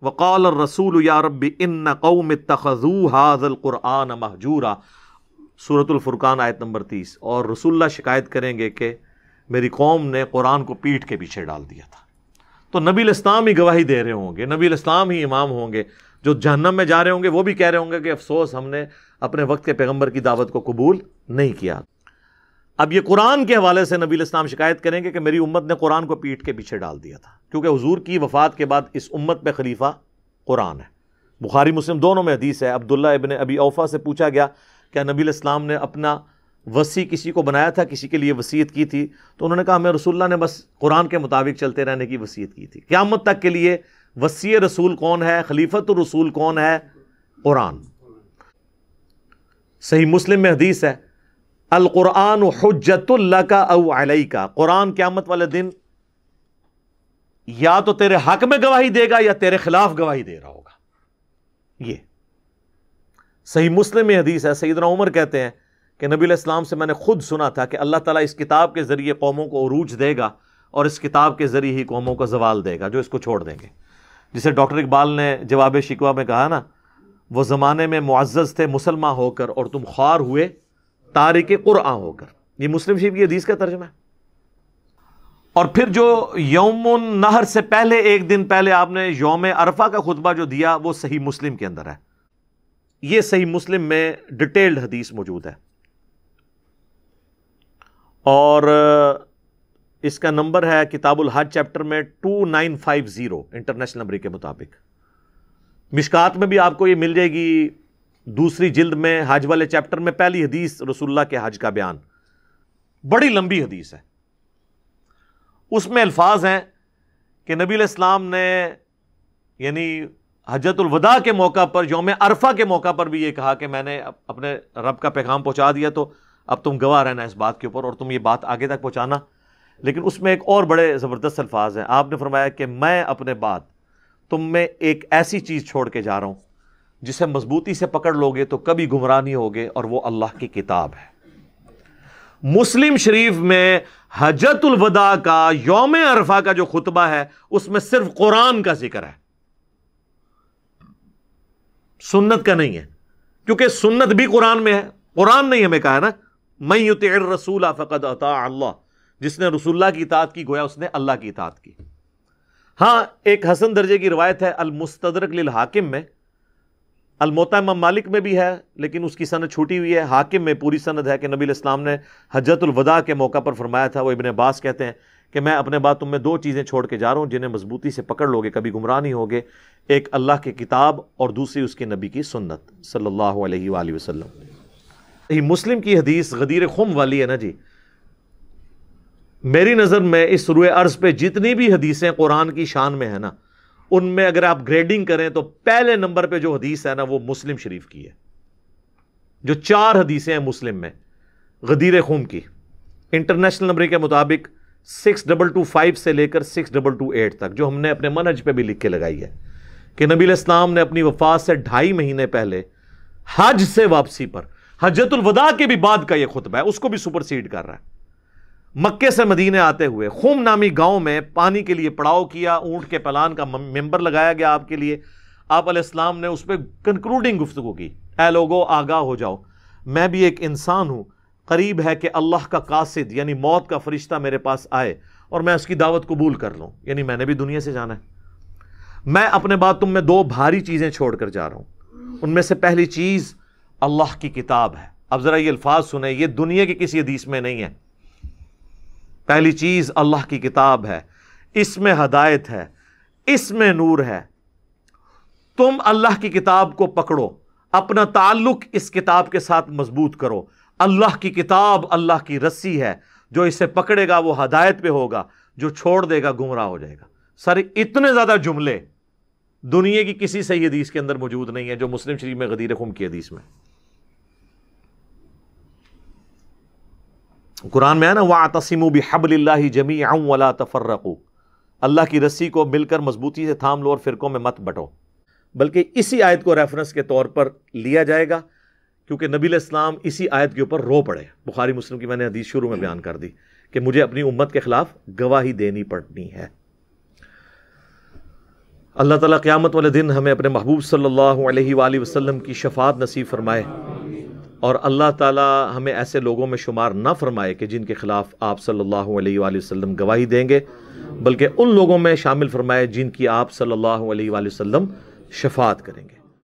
وقال الرسول یا رب ان قوم اتخذوا هذا القرآن مہجورا، سورۃ الفرقان آیت نمبر 30۔ اور رسول اللہ شکایت کریں گے کہ میری قوم نے قرآن کو پیٹھ کے پیچھے ڈال دیا تھا۔ تو نبی الاسلام ہی گواہی دے رہے ہوں گے، نبی الاسلام ہی امام ہوں گے، جو جہنم میں جا رہے ہوں گے وہ بھی کہہ رہے ہوں گے کہ افسوس ہم نے اپنے وقت کے پیغمبر کی دعوت کو قبول نہیں کیا۔ اب یہ قرآن کے حوالے سے نبی الاسلام شکایت کریں گے کہ میری امت نے قرآن کو پیٹھ کے پیچھے ڈال دیا تھا، کیونکہ حضور کی وفات کے بعد اس امت پہ خلیفہ قرآن ہے۔ بخاری مسلم دونوں میں حدیث ہے، عبداللہ ابن ابی اوفا سے پوچھا گیا کہ نبی الاسلام نے اپنا وصی کسی کو بنایا تھا، کسی کے لیے وصیت کی تھی؟ تو انہوں نے کہا ہمیں رسول اللہ نے بس قرآن کے مطابق چلتے رہنے کی وصیت کی تھی۔ قیامت تک کے لیے وصی رسول کون ہے، خلیفۃ الرسول کون ہے؟ قرآن۔ صحیح مسلم میں حدیث ہے القرآن حجت لک او علیک، قرآن قیامت والے دن یا تو تیرے حق میں گواہی دے گا یا تیرے خلاف گواہی دے رہا ہوگا۔ یہ صحیح مسلم میں حدیث ہے، سیدنا عمر کہتے ہیں کہ نبی علیہ السلام سے میں نے خود سنا تھا کہ اللہ تعالیٰ اس کتاب کے ذریعے قوموں کو عروج دے گا اور اس کتاب کے ذریعے ہی قوموں کو زوال دے گا جو اس کو چھوڑ دیں گے۔ جسے ڈاکٹر اقبال نے جواب شکوہ میں کہا نا، وہ زمانے میں معزز تھے مسلمان ہو کر اور تم خوار ہوئے تارک قرآن ہو کر۔ یہ مسلم شریف کی حدیث کا ترجمہ ہے۔ اور پھر جو یوم النحر سے پہلے ایک دن پہلے آپ نے یوم عرفہ کا خطبہ جو دیا وہ صحیح مسلم کے اندر ہے۔ یہ صحیح مسلم میں ڈیٹیلڈ حدیث موجود ہے اور اس کا نمبر ہے کتاب الحج چیپٹر میں 2950 انٹرنیشنل نمبر کے مطابق۔ مشکات میں بھی آپ کو یہ مل جائے گی، دوسری جلد میں حج والے چیپٹر میں پہلی حدیث رسول اللہ کے حج کا بیان، بڑی لمبی حدیث ہے۔ اس میں الفاظ ہیں کہ نبی علیہ السلام نے یعنی حجۃ الوداع کے موقع پر، یوم عرفہ کے موقع پر بھی یہ کہا کہ میں نے اپنے رب کا پیغام پہنچا دیا، تو اب تم گواہ رہنا اس بات کے اوپر اور تم یہ بات آگے تک پہنچانا۔ لیکن اس میں ایک اور بڑے زبردست الفاظ ہیں۔ آپ نے فرمایا کہ میں اپنے بعد تم میں ایک ایسی چیز چھوڑ کے جا رہا ہوں جسے مضبوطی سے پکڑ لوگے تو کبھی گمراہ نہیں ہوگے، اور وہ اللہ کی کتاب ہے۔ مسلم شریف میں حجۃ الوداع کا یوم عرفہ کا جو خطبہ ہے اس میں صرف قرآن کا ذکر ہے، سنت کا نہیں ہے، کیونکہ سنت بھی قرآن میں ہے۔ قرآن نے ہمیں کہا ہے نا من یطع الرسول فقد اطاع اللہ، جس نے رسول اللہ کی اطاعت کی گویا اس نے اللہ کی اطاعت کی۔ ہاں ایک حسن درجے کی روایت ہے المستدرک للحاکم میں، الموطا امام مالک میں بھی ہے لیکن اس کی سند چھوٹی ہوئی ہے، حاکم میں پوری سند ہے کہ نبی علیہ السلام نے حجۃ الوداع کے موقع پر فرمایا تھا۔ وہ ابن عباس کہتے ہیں کہ میں اپنے بعد تم میں دو چیزیں چھوڑ کے جا رہا ہوں جنہیں مضبوطی سے پکڑ لوگے کبھی گمراہ نہیں ہوگے، ایک اللہ کی کتاب اور دوسری اس کے نبی کی سنت صلی اللہ علیہ وآلہ وسلم۔ یہ مسلم کی حدیث غدیر خم والی ہے نا جی۔ میری نظر میں اس روئے ارض پہ جتنی بھی حدیثیں قرآن کی شان میں ہیں نا، ان میں اگر آپ گریڈنگ کریں تو پہلے نمبر پہ جو حدیث ہے نا وہ مسلم شریف کی ہے۔ جو 4 حدیثیں ہیں مسلم میں غدیر خم کی، انٹرنیشنل نمبر کے مطابق 6225 سے لے کر 6228 تک، جو ہم نے اپنے منہج پہ بھی لکھ کے لگائی ہے کہ نبی علیہ السلام نے اپنی وفات سے 2.5 مہینے پہلے حج سے واپسی پر، حجۃ الوداع کے بھی بعد کا یہ خطبہ ہے، اس کو بھی سپرسیڈ کر رہا ہے۔ مکے سے مدینے آتے ہوئے خم نامی گاؤں میں پانی کے لیے پڑاؤ کیا، اونٹ کے پلان کا ممبر لگایا گیا آپ کے لیے۔ آپ علیہ السلام نے اس پہ کنکلوڈنگ گفتگو کی، اے لوگو آگاہ ہو جاؤ، میں بھی ایک انسان ہوں، قریب ہے کہ اللہ کا قاصد یعنی موت کا فرشتہ میرے پاس آئے اور میں اس کی دعوت قبول کر لوں، یعنی میں نے بھی دنیا سے جانا ہے۔ میں اپنے بعد تم میں 2 بھاری چیزیں چھوڑ کر جا رہا ہوں، ان میں سے پہلی چیز اللہ کی کتاب ہے۔ اب ذرا یہ الفاظ سنیں، یہ دنیا کی کسی حدیث میں نہیں ہے۔ پہلی چیز اللہ کی کتاب ہے، اس میں ہدایت ہے، اس میں نور ہے۔ تم اللہ کی کتاب کو پکڑو، اپنا تعلق اس کتاب کے ساتھ مضبوط کرو۔ اللہ کی کتاب اللہ کی رسی ہے، جو اسے پکڑے گا وہ ہدایت پہ ہوگا، جو چھوڑ دے گا گمراہ ہو جائے گا۔ سارے اتنے زیادہ جملے دنیا کی کسی صحیح حدیث کے اندر موجود نہیں ہے جو مسلم شریف میں غدیر خم کی حدیث میں۔ قرآن میں ہے نا وَاعْتَصِمُوا بِحَبْلِ اللَّهِ جَمِيعًا وَلَا تَفَرَّقُوا، اللہ کی رسی کو مل کر مضبوطی سے تھام لو اور فرقوں میں مت بٹو۔ بلکہ اسی آیت کو ریفرنس کے طور پر لیا جائے گا کیونکہ نبی علیہ السلام اسی آیت کے اوپر رو پڑے۔ بخاری مسلم کی میں نے حدیث شروع میں بیان کر دی کہ مجھے اپنی امت کے خلاف گواہی دینی پڑنی ہے۔ اللہ تعالیٰ قیامت والے دن ہمیں اپنے محبوب صلی اللہ علیہ وآلہ وسلم کی شفاعت نصیب فرمائے، اور اللہ تعالیٰ ہمیں ایسے لوگوں میں شمار نہ فرمائے کہ جن کے خلاف آپ صلی اللہ علیہ وآلہ وسلم گواہی دیں گے، بلکہ ان لوگوں میں شامل فرمائے جن کی آپ صلی اللہ علیہ وآلہ وسلم شفاعت کریں گے۔